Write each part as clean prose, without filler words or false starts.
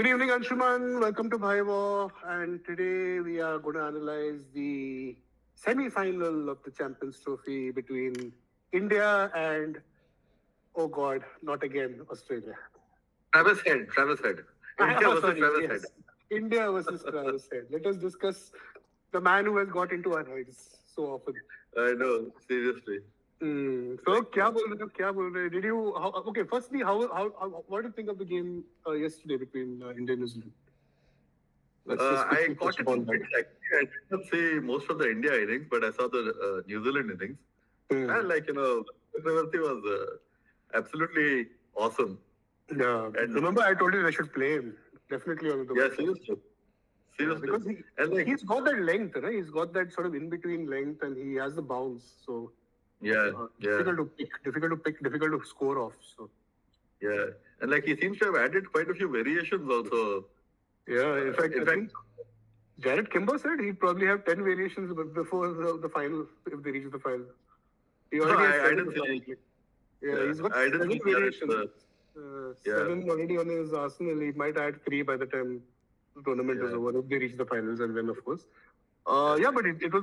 Good evening, Anshuman. Welcome to Bhai Waugh. And today we are going to analyze the semi-final of the Champions Trophy between India and, oh God, not again, Australia. Travis Head. India Oh, versus sorry, Travis Head. yes. India versus Travis Head. Let us discuss the man who has got into our heads so often. I know, seriously. So, क्या बोल रहे हो? क्या बोल रहे हो? Did you? Okay, firstly, what do you think of the game yesterday between India and New Zealand? Let's just I quickly touch caught it upon in that. bits actually. I did not see most of the India innings, but I saw the New Zealand innings. And Chakravarti was absolutely awesome. Yeah. And Remember, I told you they should play him. Definitely on the seriously. Yeah, because he's got that length, right? He's got that sort of in between length, and he has the bounce. So difficult to pick, difficult to score off. So and he seems to have added quite a few variations also. Yeah, in fact, I think Jared Kimber said he'd probably have 10 variations before the final if they reach the final. He already has 7 apparently. Yeah, he's got 7 variations. 7 already on his arsenal. He might add 3 by the time the tournament is over if they reach the finals and win, of course. But it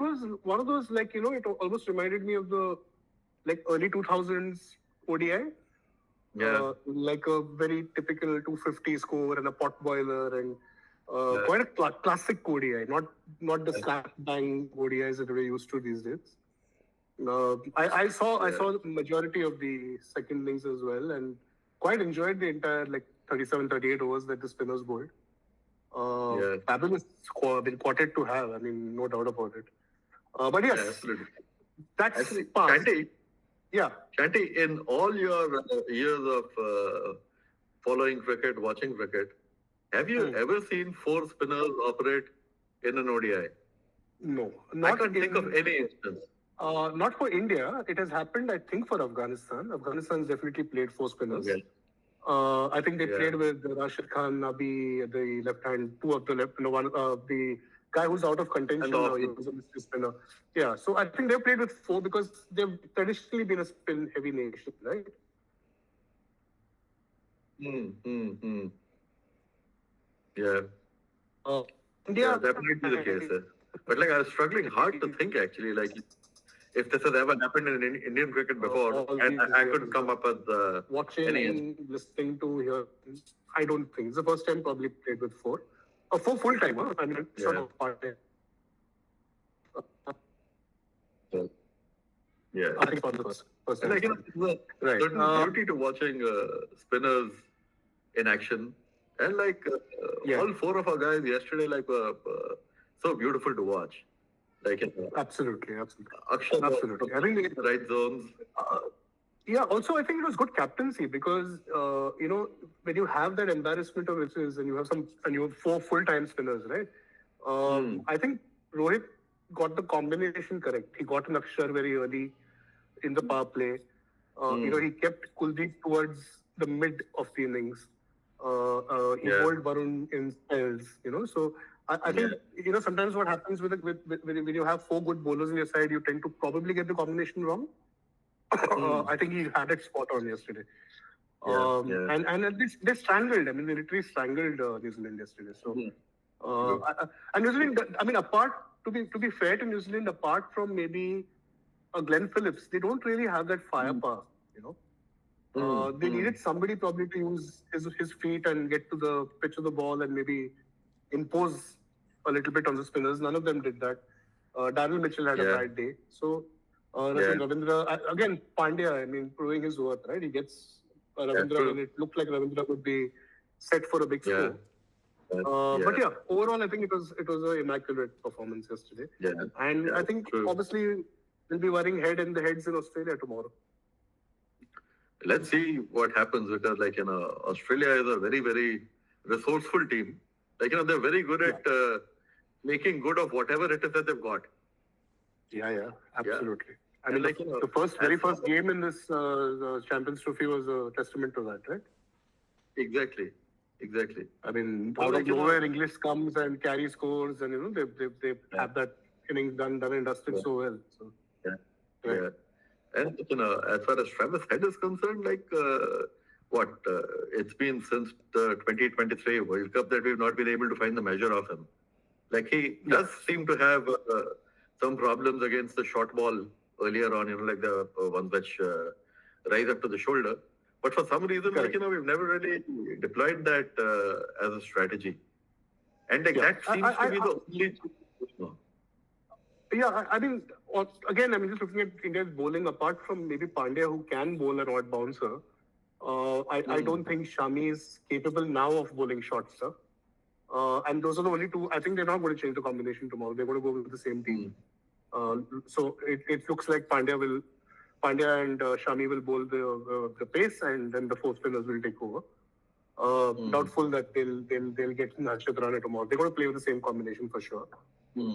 was one of those it almost reminded me of the early 2000s ODI. Like a very typical 250 score and a pot boiler and quite a classic ODI, not the slap bang ODIs that we're used to these days. I saw the majority of the second innings as well and quite enjoyed the entire 37, 38 overs that the spinners bowled. Fabulous quartet to have. I mean, no doubt about it. But yes, absolutely. That's past. Shanti, in all your years of following cricket, watching cricket, have you ever seen 4 spinners operate in an ODI? No. I can't think of any instance. Not for India. It has happened, I think, for Afghanistan. Afghanistan's definitely played 4 spinners. Okay. I think they played with Rashid Khan, Nabi, the left hand, 2 of the left, the guy who's out of contention now, he was a mystery spinner. Yeah, so I think they've played with 4 because they've traditionally been a spin-heavy nation, right? Yeah. India, definitely the case. But I was struggling hard to think actually, if this has ever happened in Indian cricket before, and I couldn't come up with watching, listening to here. I don't think it's the first time probably played with 4. 4 full time, huh? I mean, sort of part time. I think for the first time. Right. Certain beauty to watching spinners in action, and all 4 of our guys yesterday were so beautiful to watch. Absolutely. Akshay, absolutely. I think the right zones. Also I think it was good captaincy because when you have that embarrassment of riches and you have 4 full-time spinners, right? I think Rohit got the combination correct. He got an Akshar very early in the power play. He kept Kuldeep towards the mid of the innings. He bowled Varun in spells. So I think sometimes what happens with when you have 4 good bowlers on your side, you tend to probably get the combination wrong. I think he had it spot on yesterday. And at least they strangled. I mean, they literally strangled New Zealand yesterday. So and New Zealand, I mean, to be fair to New Zealand, apart from maybe Glenn Phillips, they don't really have that firepower. They needed somebody probably to use his feet and get to the pitch of the ball and maybe impose a little bit on the spinners. None of them did that. Darryl Mitchell had a bad day. So Ravindra, again, Pandya, I mean, proving his worth, right? He gets Ravindra when it looked like Ravindra would be set for a big score. But overall, I think it was an immaculate performance yesterday. And I think obviously we'll be worrying the heads in Australia tomorrow. Let's see what happens because Australia is a very, very resourceful team. They're very good at making good of whatever it is that they've got. Yeah, absolutely. I mean, the very first game in this Champions Trophy was a testament to that, right? Exactly. I mean, out of nowhere, English comes and carries scores, and they have that innings done and dusted so well. So And as far as Travis Head is concerned, it's been since the 2023 World Cup that we've not been able to find the measure of him. Like he does seem to have some problems against the short ball earlier on, like the ones which rise up to the shoulder. But for some reason, we've never really deployed that as a strategy. And that seems to be the only. Yeah, I mean, again, just looking at India's bowling, apart from maybe Pandya, who can bowl an odd bouncer, I don't think Shami is capable now of bowling short stuff. And those are the only two. I think they're not going to change the combination tomorrow. They're going to go with the same team. So it looks like Pandya and Shami will bowl the pace, and then the four spinners will take over. Doubtful that they'll get Harshit Rana tomorrow. They're going to play with the same combination for sure. Head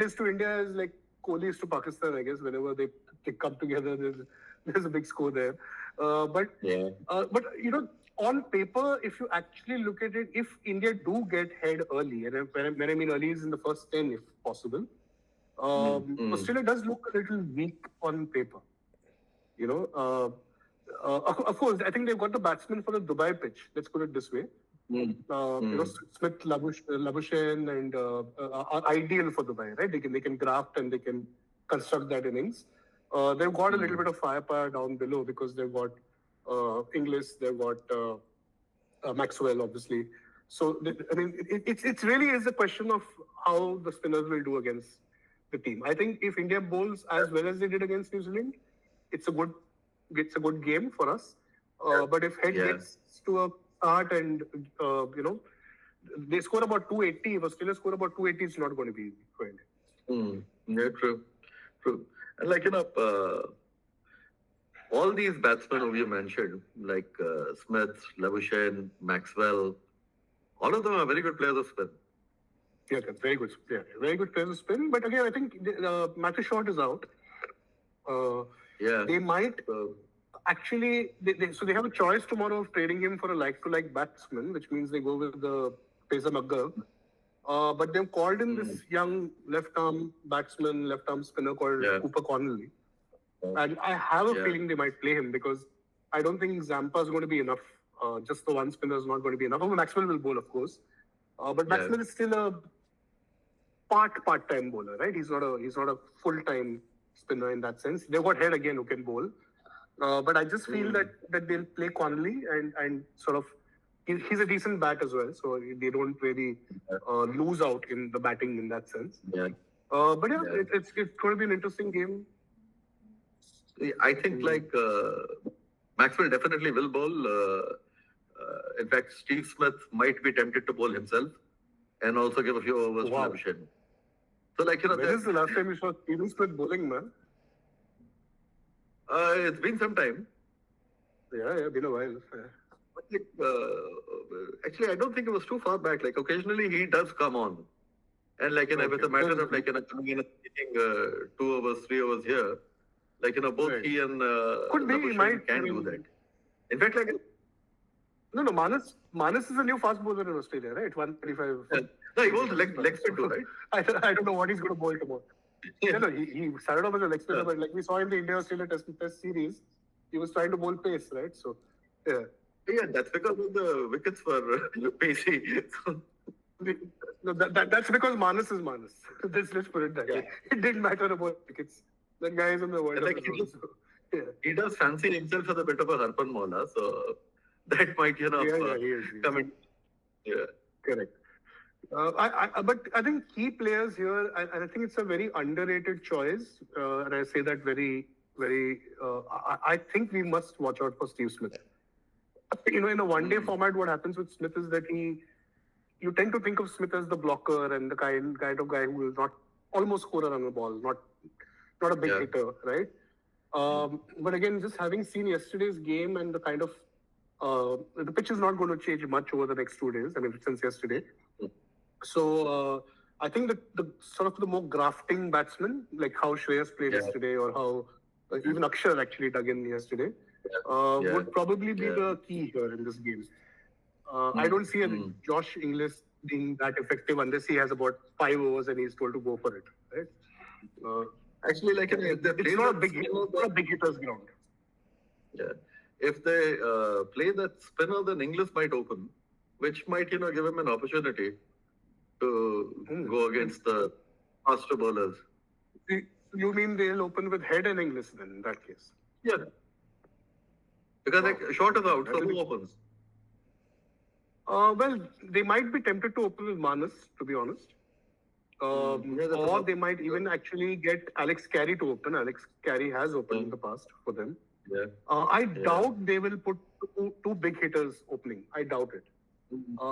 is to India is like Kohli is to Pakistan, I guess. Whenever they come together, there's a big score there. But on paper, if you actually look at it, if India do get head early, and when I mean early is in the first 10 if possible, Australia does look a little weak on paper. Of course, I think they've got the batsmen for the Dubai pitch. Let's put it this way. Smith, Labuschagne, and are ideal for Dubai, right? They can graft and they can construct that innings. They've got a little bit of firepower down below because they've got Inglis, they've got Maxwell, obviously. So it really is a question of how the spinners will do against the team. I think if India bowls as well as they did against New Zealand, it's a good game for us. But if head gets to a start and they score about 280, if Australia score about 280, it's not going to be easy for India. Yeah, true. And all these batsmen who you mentioned, like Smith, Labuschagne, Maxwell, all of them are very good players of spin. Yeah, very good. Yeah, very good players of spin. But again, I think Matthew Short is out. They might actually. So they have a choice tomorrow of trading him for a like-to-like batsman, which means they go with the Pesa Maggar. But they've called in this young left-arm batsman, left-arm spinner called Cooper Connolly. And I have a feeling they might play him because I don't think Zampa is going to be enough. Just the one spinner is not going to be enough. Maxwell will bowl, of course. But Maxwell is still a part-time bowler, right? He's not a full-time spinner in that sense. They've got Head again who can bowl. But I just feel that they'll play Connolly and sort of he's a decent bat as well. So they don't really lose out in the batting in that sense. It's going to be an interesting game. I think Maxwell definitely will bowl. In fact, Steve Smith might be tempted to bowl himself and also give a few overs to Labuschagne. So when is the last time you saw Steve Smith bowling, man? It's been some time. Yeah, been a while. Actually, I don't think it was too far back. Like occasionally he does come on, and with a matter of coming in and taking 2 overs, 3 overs here. Both he and could be he might can do that. In fact, no, Manas is a new fast bowler in Australia, right? 135. No, he bowls leg spin too, right? I don't know what he's going to bowl tomorrow. He started off as a leg spinner, but like we saw in the India-Australia Test series, he was trying to bowl pace, right? So, yeah, that's because of the wickets were pacey. No, that's because Manas is Manas. Let's put it that way. It didn't matter about wickets. That guy is in the world. He does fancy himself as a bit of a Harpan Maula, so that might, he is. Come in. Yeah. Correct. But I think key players here, I think it's a very underrated choice. And I say that very, very, I think we must watch out for Steve Smith. In a one-day format, what happens with Smith is that you tend to think of Smith as the blocker and the kind of guy who will not almost score a run on the ball, not a big hitter, right? But again, just having seen yesterday's game and the kind of the pitch is not going to change much over the next 2 days. Since yesterday. So I think that the sort of the more grafting batsmen, like how Shreyas played yesterday, or how even Akshar actually dug in yesterday, would probably be the key here in this game. I don't see Josh Inglis being that effective unless he has about 5 overs and he's told to go for it, right? Actually, it's not a big hitter's ground. Yeah. if they play that spinner, then Inglis might open, which might give him an opportunity to go against the faster bowlers. You mean they'll open with Head and Inglis then in that case? Yeah, because like short is out, so That'll who be- opens? Well, they might be tempted to open with Manas, to be honest. that's Or a- they might even actually get Alex Carey to open. Alex Carey has opened in the past for them. Yeah. I doubt they will put two big hitters opening. I doubt it.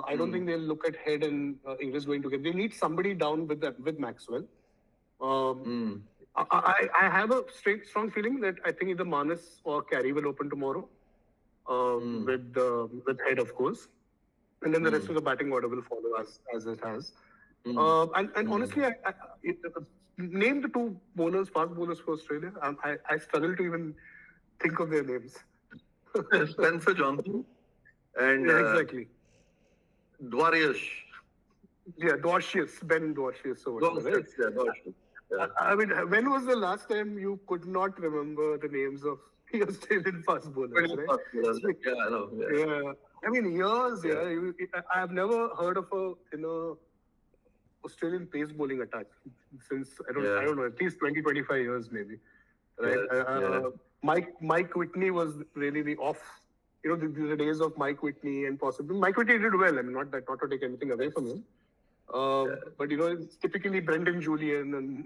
I don't think they'll look at Head and Inglis going together. They need somebody down with Maxwell. I have a strong feeling that I think either Manas or Carey will open tomorrow with Head, of course. And then the rest of the batting order will follow as it has. And honestly, name the two fast bowlers for Australia. I struggle to even think of their names. Spencer Johnson and Yeah, exactly. Dwarius. Yeah, Dwarcius, Ben Dwarcius or whatever, right? Dwarius. Yeah. I mean, when was the last time you could not remember the names of the Australian fast bowlers, right? Yeah, I know. Yeah. Yeah. I mean, years. I have never heard of a Australian pace bowling attack since I don't know, at least 20-25 years maybe, right? Mike Whitney was really the off. The days of Mike Whitney and possibly Mike Whitney did well. I mean, not to take anything away from him. But it's typically Brendan Julian and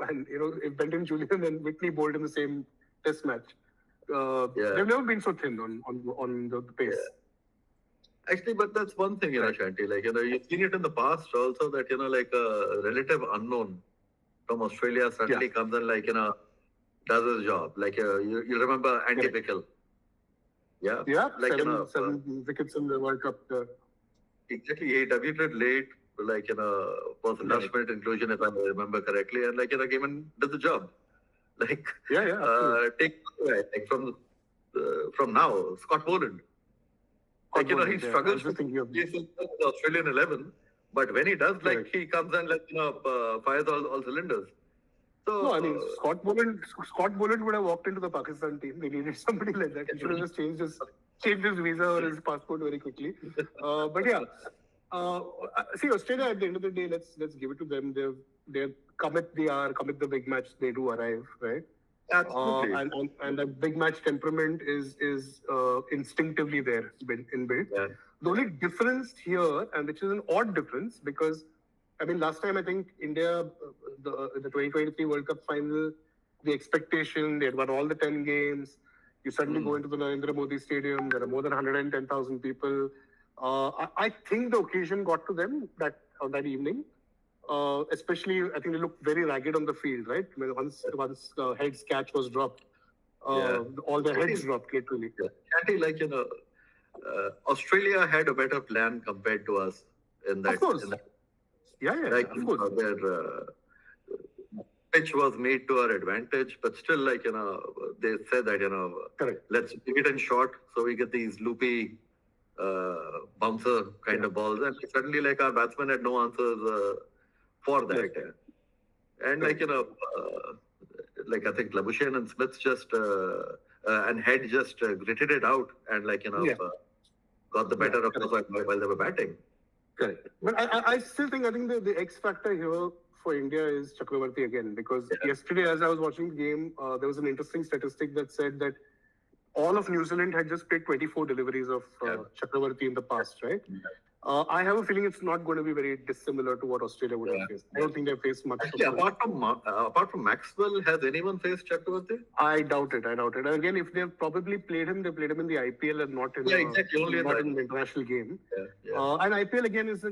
if Brendan Julian and Whitney bowled in the same test match, they've never been so thin on the pace. Actually, but that's one thing, Shanti. Like, you've seen it in the past also that, like a relative unknown from Australia suddenly comes and, like, does his job. Like, you remember Andy Bickle. Yeah. Yeah. Like, seven wickets in the World Cup. Exactly. He debuted late, like, was a last minute inclusion, if I remember correctly, and, like, came and did the job. Like, take like from now, Scott Boland. Like, he struggles with the Australian 11, but when he does, like, he comes and, like, fires all cylinders. So, no, I mean, Scott Boland would have walked into the Pakistan team. They needed somebody like that. He should have just changed his visa or his passport very quickly. But yeah, see, Australia at the end of the day, let's give it to them. They're Commit the big match. They do arrive, right? Absolutely. And the big match temperament is instinctively there inbuilt. Yeah. The only difference here, and which is an odd difference, because I mean, last time I think India, the 2023 World Cup final, the expectation they had won all the 10 games. You suddenly go into the Narendra Modi Stadium. There are more than 110,000 people. I think the occasion got to them on that evening. Especially, I think they looked very ragged on the field, right? Once Head's catch was dropped, all the heads dropped literally. Shanti, like, Australia had a better plan compared to us in that. Of course. Like, of course. Their pitch was made to our advantage, but still, like, they said that, Correct. Let's give it in short so we get these loopy bouncer kind of balls. And suddenly, like, our batsmen had no answers for that. Yes. And, like, like, I think Labuschagne and Smith just, and Head just gritted it out and, like, got the better of us while they were batting. Correct. But I still think, the X factor here for India is Chakravarti again, because yesterday, as I was watching the game, there was an interesting statistic that said that all of New Zealand had just played 24 deliveries of Chakravarti in the past, right? I have a feeling it's not going to be very dissimilar to what Australia would have faced. I don't think they've faced much. Actually, apart from Maxwell, has anyone faced Chakravarti? I doubt it. And again, if they've probably played him, they played him in the IPL and not in only in the international game. Yeah. And IPL again is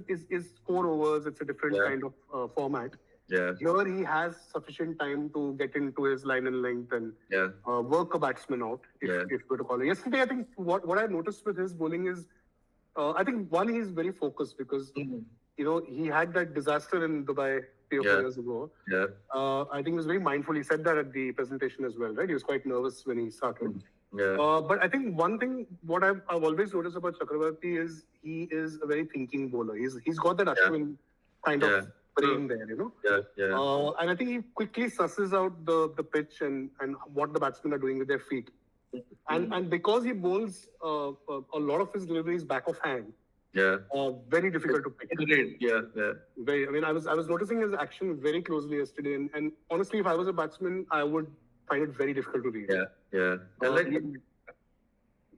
4 overs. It's a different kind of format. Yeah. Here he has sufficient time to get into his line and length and work a batsman out, if we're to call it. Yesterday, I think what I noticed with his bowling is, I think one, he's very focused because he had that disaster in Dubai 3 or 4 years ago. Yeah. I think he was very mindful. He said that at the presentation as well, right? He was quite nervous when he started. Yeah. But I think one thing, what I've always noticed about Chakravarti is he is a very thinking bowler. He's got that Ashwin kind of brain there, Yeah. And I think he quickly susses out the pitch and what the batsmen are doing with their feet. And because he bowls a lot of his deliveries back of hand, very difficult to pick. Very. I mean, I was noticing his action very closely yesterday, and honestly, if I was a batsman, I would find it very difficult to read.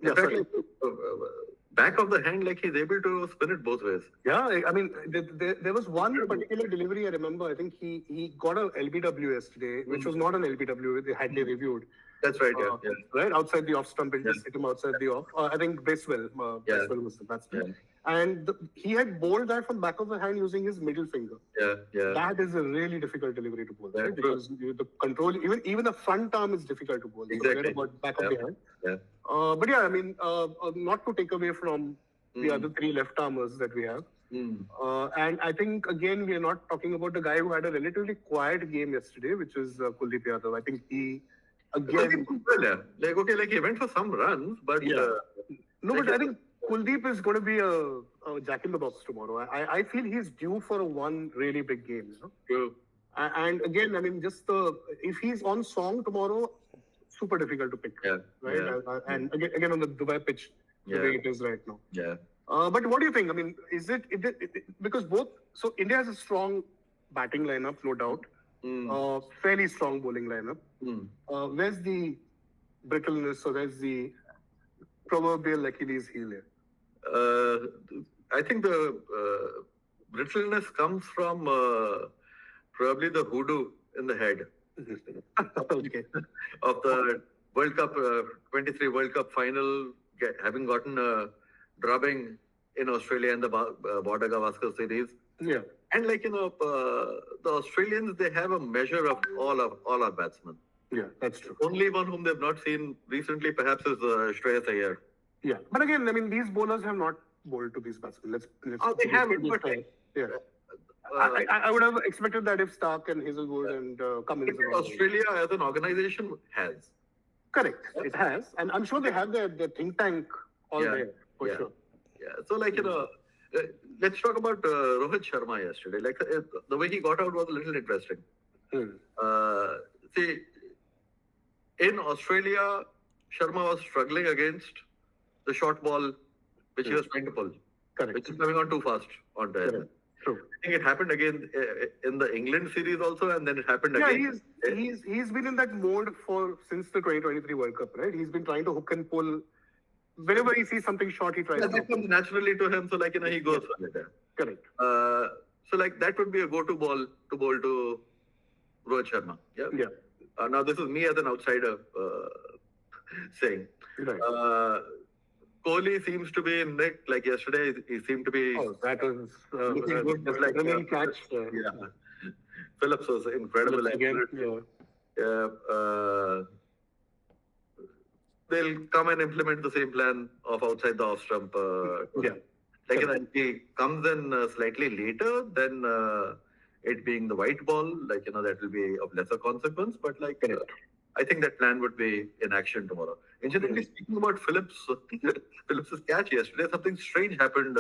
In fact, back of the hand, like he's able to spin it both ways. Yeah, I mean, there was one particular delivery I remember. I think he got an LBW yesterday, which was not an LBW. They had reviewed. That's right. Right outside the off stump, and just hit him outside the off. I think Bracewell was the batsman. And he had bowled that from back of the hand using his middle finger. That is a really difficult delivery to bowl, right? Because the control, even the front arm is difficult to bowl. Exactly. Back of the hand. But yeah, I mean, not to take away from the other three left armers that we have. And I think, again, we are not talking about the guy who had a relatively quiet game yesterday, which is Kuldeep Yadav. I think he, again... He went for some runs, but... but I think Kuldeep is going to be a jack in the box tomorrow. I feel he's due for one really big game. True. And again, I mean, if he's on song tomorrow, super difficult to pick. Right? And again, on the Dubai pitch, the way it is right now. But what do you think? I mean, is it because India has a strong batting lineup, no doubt. Fairly strong bowling lineup. Where's the brittleness, or where's the proverbial Achilles heel here? I think the brittleness comes from probably the hoodoo in the head of the World Cup 23 World Cup final, having gotten a drubbing in Australia in the Border Gavaskar series. And the Australians, they have a measure of all our batsmen. That's true. Only one whom they've not seen recently, perhaps, is Shreyas Iyer. But again, I mean, these bowlers have not bowled to these batsmen. They haven't, but I would have expected that if Stark and Hazelwood and Cummins... Australia as an organization has. Correct. It has. And I'm sure they have their think tank all there, for sure. So, let's talk about Rohit Sharma yesterday. The way he got out was a little interesting. See, in Australia, Sharma was struggling against the short ball, which he was trying to pull, which is coming on too fast onto him. True. I think it happened again in the England series also, and then it happened again. He's been in that mode since the 2023 World Cup, right? He's been trying to hook and pull. Whenever he sees something short, he tries. That comes naturally to him, so he goes for it. Correct. So that would be a go-to ball to bowl to Rohit Sharma. Now this is me as an outsider saying. Right. Kohli seems to be in nick. Like yesterday, he seemed to be. Oh, that was looking good. Just like catch. Phillips was incredible. Again, they'll come and implement the same plan of outside the off stump. If he comes in slightly later, then it being the white ball, that will be of lesser consequence. But I think that plan would be in action tomorrow. Incidentally, speaking about Phillips's catch yesterday, something strange happened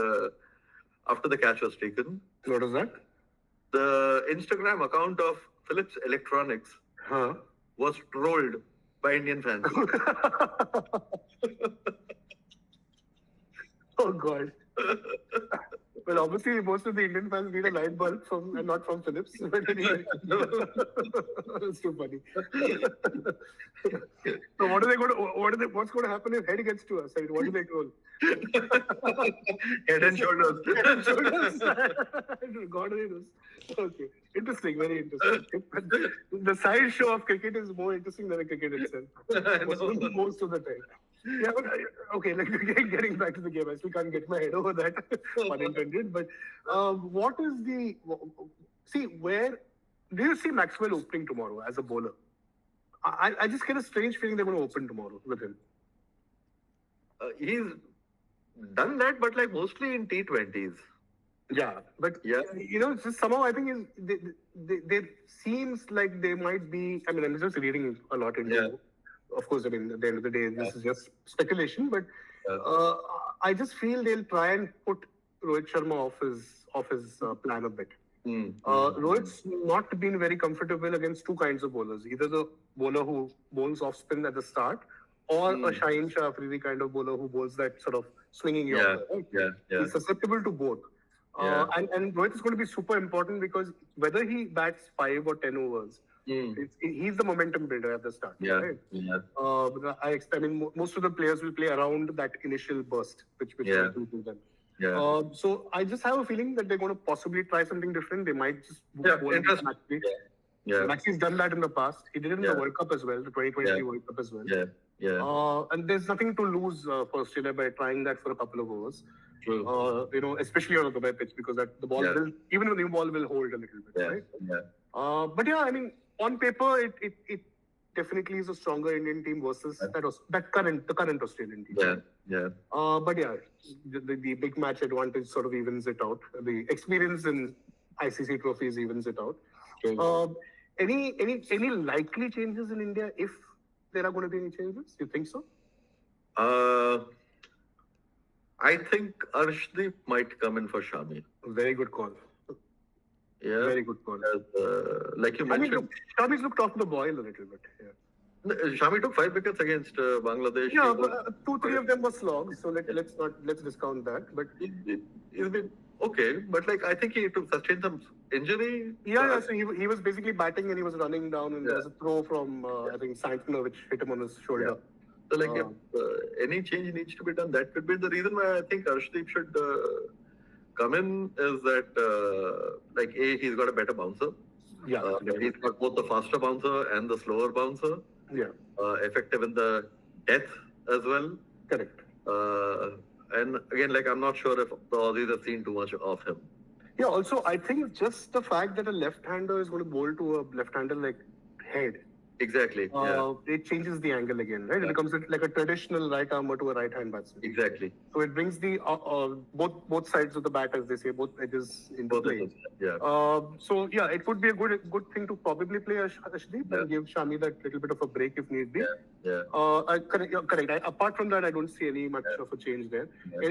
after the catch was taken. What was that? The Instagram account of Phillips Electronics was trolled by Indian fans. Oh God. Well, obviously, most of the Indian fans need a light bulb and not from Phillips. But anyway, it's too funny. So, what's going to happen if head gets to us? I mean, what do they call? Head and shoulders. Head and shoulders. God knows. Okay, interesting, very interesting. The side show of cricket is more interesting than the cricket itself. Most of the time. Yeah, but okay, getting back to the game, I still can't get my head over that, pun intended. But what is where do you see Maxwell opening tomorrow as a bowler? I just get a strange feeling they're going to open tomorrow with him. He's done that, but mostly in T20s. Yeah, but just somehow I think they seems like they might be. I mean, I'm just reading a lot into. Of course, I mean, at the end of the day, this is just speculation, but I just feel they'll try and put Rohit Sharma off his plan a bit. Rohit's not been very comfortable against two kinds of bowlers, either the bowler who bowls off spin at the start or a Shaheen Shah Afridi kind of bowler who bowls that sort of swinging Yorker. Right? He's susceptible to both. And Rohit is going to be super important because whether he bats 5 or 10 overs, he's the momentum builder at the start. Right? I mean, most of the players will play around that initial burst, which will do them. So I just have a feeling that they're going to possibly try something different. They might just interesting. Maxi's done that in the past. He did it in the World Cup as well, the 2023 World Cup as well. And there's nothing to lose for Australia by trying that for a couple of overs. True. Especially on a Dubai pitch, because the ball will, even the new ball will hold a little bit, right? But yeah, I mean, on paper, it definitely is a stronger Indian team versus the current Australian team. But yeah, the big match advantage sort of evens it out. The experience in ICC trophies evens it out. Any likely changes in India if there are going to be any changes? You think so? I think Arshdeep might come in for Shami. Very good call. Yeah. Very good call. Like you mentioned. I mean, Shami's looked off the boil a little bit. Shami took 5 wickets against Bangladesh. Yeah, but 2-3 of them were slogs, so let's discount that. But it's been okay. But like I think he sustained some injury. So he was basically batting and he was running down, and there was a throw from I think Santner which hit him on his shoulder. So like if any change needs to be done, that could be the reason why I think Arshdeep should come in. Is that like he's got a better bouncer. He's got both the faster bouncer and the slower bouncer. Effective in the death as well. Correct. And again, like I'm not sure if the Aussies have seen too much of him. Yeah. Also, I think just the fact that a left-hander is going to bowl to a left-hander like head. Exactly. It changes the angle again, right? It becomes like a traditional right armer to a right hand batsman. Exactly. So it brings the both sides of the bat, as they say, both edges into play. So yeah, it would be a good thing to probably play Ashdeep and give Shami that little bit of a break if need be. Correct. Apart from that, I don't see any much of a change there.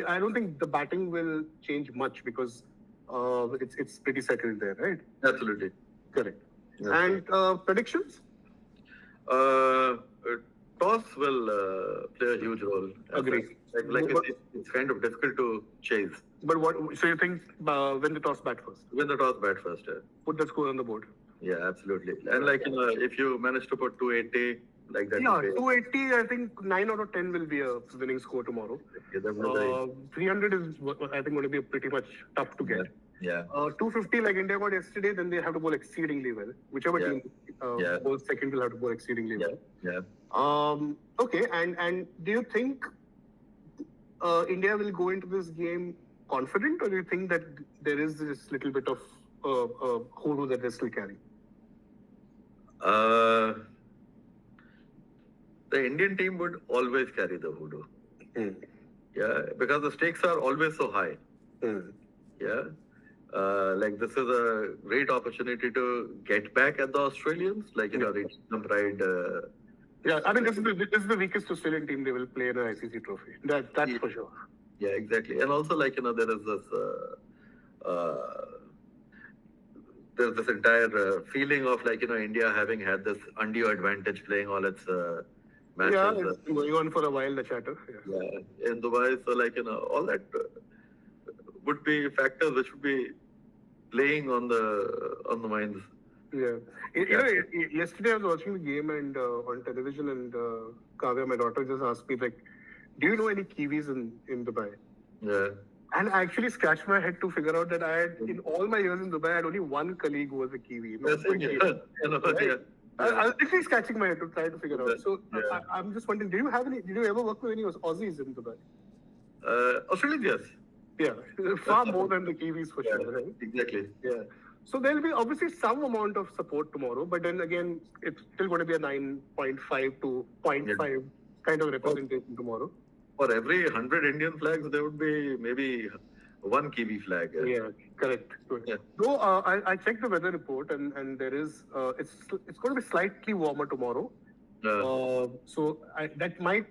I don't think the batting will change much because it's pretty settled there, right? Absolutely. Correct. And predictions? Toss will play a huge role. Agree. It's kind of difficult to chase. But so you think when the toss bat first? When the toss bat first, Put the score on the board. Yeah, absolutely. And like if you manage to put 280 like that. Yeah, 280. I think 9 out of 10 will be a winning score tomorrow. 300 is I think going to be pretty much tough to get. 250 like India got yesterday, then they have to bowl exceedingly well. Whichever team bowls second will have to bowl exceedingly well. Okay, and do you think India will go into this game confident, or do you think that there is this little bit of hoodoo that they still carry? The Indian team would always carry the hoodoo. Because the stakes are always so high. Like this is a great opportunity to get back at the Australians, like reach some pride. I mean this is the weakest Australian team they will play in an ICC trophy. That's for sure. Yeah, exactly. And also there is there's this entire feeling of India having had this undue advantage playing all its matches. Yeah, it's been going on for a while, the chatter. In Dubai, so all that would be factors which would be playing on the minds. Yesterday I was watching the game and on television, and Kavya, my daughter, just asked me do you know any Kiwis in Dubai? And I actually scratched my head to figure out that in all my years in Dubai, I had only one colleague who was a Kiwi. I was literally scratching my head to try to figure out. So I'm just wondering, did you ever work with any Aussies in Dubai? Australians, yes. Yeah, far more than the Kiwis for sure, right? Exactly. Yeah. So there'll be obviously some amount of support tomorrow, but then again, it's still going to be a 9.5 to 0.5 kind of representation tomorrow. For every 100 Indian flags, there would be maybe one Kiwi flag. Yeah, correct. Though I checked the weather report, and there is it's going to be slightly warmer tomorrow. So that might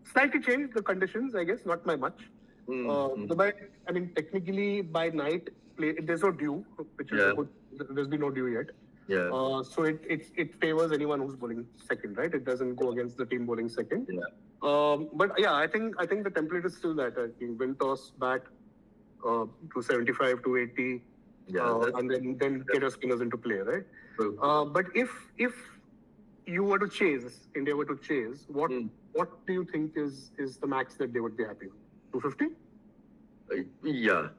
slightly change the conditions, I guess, not by much. Dubai, I mean, technically by night, there's no dew, which is good. There's been no dew yet. Yeah. So it favors anyone who's bowling second, right? It doesn't go against the team bowling second. Yeah. But yeah, I think the template is still that. I think win toss, bat, to 75 to 80, Yeah. and then get your spinners into play, right? True. But if you were to chase, India were to chase, what do you think is the max that they would be happy with? 250? Yeah.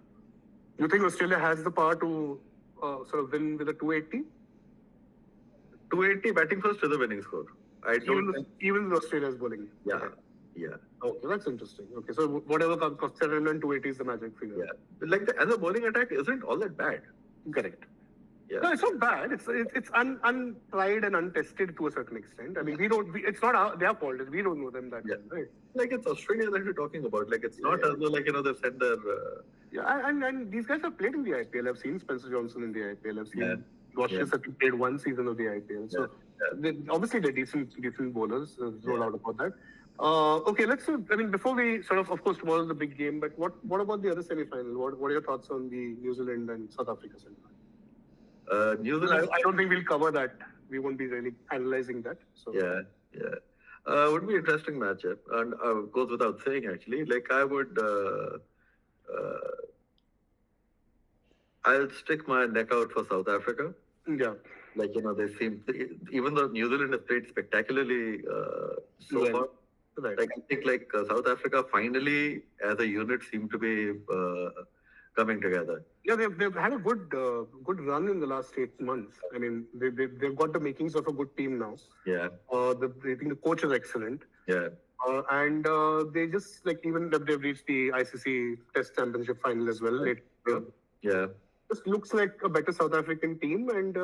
You think Australia has the power to sort of win with a 280? 280 batting first to the winning score. I don't Even with Australia's bowling. Yeah. Okay. Yeah. Okay, that's interesting. Okay, so whatever comes, 280 is the magic figure. Yeah. Like the bowling attack isn't all that bad. Correct. Yeah. No, it's not bad. It's untried and untested to a certain extent. I mean, it's not their fault. We don't know them that well, right? Like it's Australia that we're talking about. Like it's not as though like they've sent their. Yeah, and these guys have played in the IPL. I've seen Spencer Johnson in the IPL. I've seen Watches have played one season of the IPL. So obviously they're decent bowlers. There's no doubt about that. Okay, before we of course tomorrow's the big game, but what about the other semi-final? What are your thoughts on the New Zealand and South Africa semi-final? New Zealand. I don't think we'll cover that. We won't be really analyzing that. So would be an interesting matchup, and goes without saying actually. Like I would, I'll stick my neck out for South Africa. Yeah. Like they seem, even though New Zealand has played spectacularly so far. Right. Like I think South Africa finally as a unit seem to be coming together. Yeah, they've had a good run in the last 8 months. I mean, they've got the makings of a good team now. Yeah. I think the coach is excellent. Yeah. And they just even they've reached the ICC Test Championship final as well. Yeah. Just looks like a better South African team, and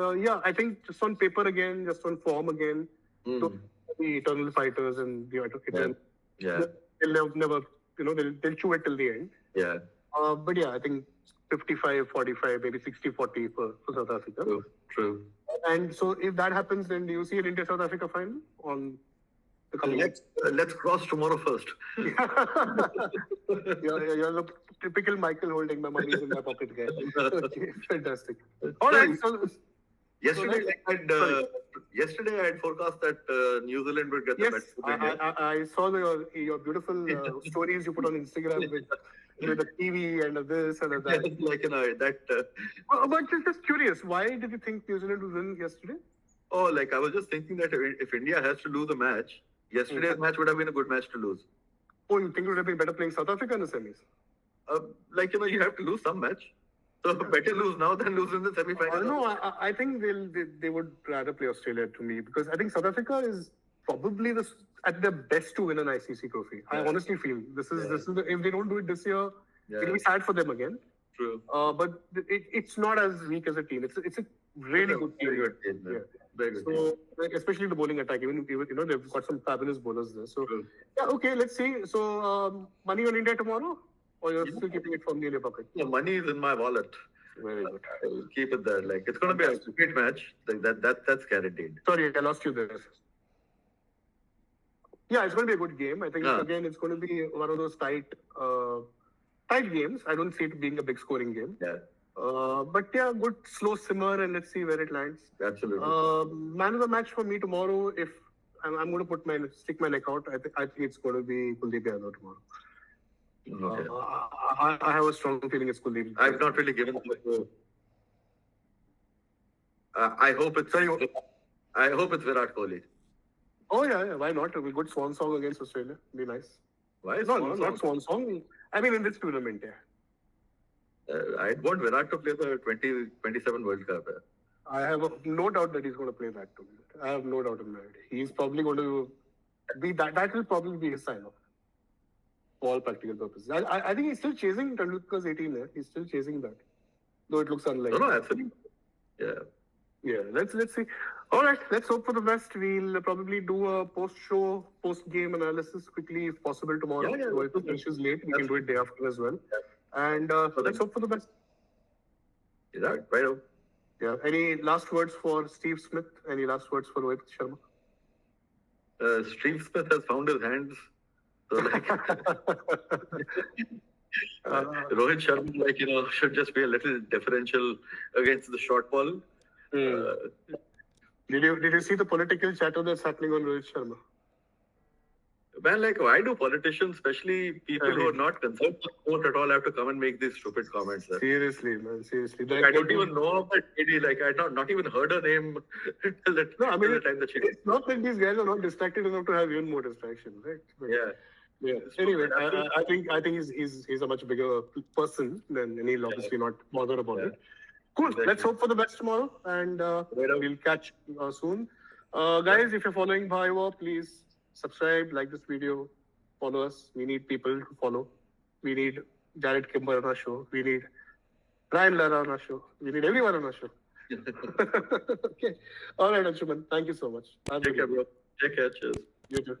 I think just on paper again, just on form again, the eternal fighters and the eternal. Yeah. They'll never, they'll chew it till the end. Yeah. But yeah, I think 55-45, maybe 60-40 for South Africa. True. And so if that happens, then do you see an India-South Africa final on the coming? Let's cross tomorrow first. You're the typical Michael holding my money in my pocket guy. Okay, fantastic. All right. So yesterday I had forecast that New Zealand would get the best. I saw your beautiful stories you put on Instagram with the TV and this and that. But just curious, why did you think New Zealand would win yesterday? Oh, I was just thinking that if India has to lose a match, yesterday's match would have been a good match to lose. Oh, you think it would have been better playing South Africa in the semis? You have to lose some match. So better lose now than lose in the semi-final. No, I think they would rather play Australia to me, because I think South Africa is probably at their best to win an ICC trophy. I honestly feel this is if they don't do it this year, it'll be sad for them again. True. But it's not as weak as a team. It's a really good team. Very good team. Yeah. Very good. So especially the bowling attack, even they've got some fabulous bowlers there. So okay, let's see. So money on India tomorrow, or you're still keeping it firmly in your pocket? The money is in my wallet. Very good. I'll keep it there. It's going to be a great match. That's guaranteed. Sorry, I lost you there. Yeah, it's going to be a good game. I think again it's going to be one of those tight games. I don't see it being a big scoring game. Yeah. But yeah, good slow simmer, and let's see where it lands. Absolutely. Man of the match for me tomorrow. If I'm going to stick my neck out, I think it's going to be Kuldeep Yadav tomorrow. Okay. I have a strong feeling it's Kuldeep. I've not really given. I hope it's Virat Kohli. Oh yeah, why not? A good swan song against Australia, be nice. Why is not swan song? I mean, in this tournament, yeah. I want Virat to play the 2027 World Cup. I have no doubt that he's going to play that tournament. I have no doubt in my head. He's probably going to be that. That will probably be his sign-off. For all practical purposes. I think he's still chasing Tendulkar's 18 there. He's still chasing that. Though it looks unlikely. No, absolutely. Yeah. Yeah, let's see. All right, let's hope for the best. We'll probably do a post-show, post-game analysis quickly if possible tomorrow. Yeah, so if it finishes late, we can do it day after as well. Yeah. And let's hope for the best. Yeah, right on. Yeah. Any last words for Steve Smith? Any last words for Rohit Sharma? Steve Smith has found his hands. So Rohit Sharma, should just be a little differential against the short ball. Hmm. Did you see the political chatter that's happening on Rohit Sharma? Man, like, why do politicians, especially people who are not concerned with sport at all, have to come and make these stupid comments? Seriously, man, seriously. Like, I don't even know about lady. Like, I not even heard her name till the time that she. It's not that these guys are not distracted enough to have even more distraction, right? But, yeah. Anyway, I think he's a much bigger person than, and he'll obviously not bother about it. Cool. Exactly. Let's hope for the best tomorrow, and we'll catch soon. Guys, if you're following Bhai Waugh, please subscribe, like this video, follow us. We need people to follow. We need Jared Kimber on our show. We need Ryan Lara on our show. We need everyone on our show. Okay. All right, Anshuman. Thank you so much. Take care, bro. Take care. Cheers. You too.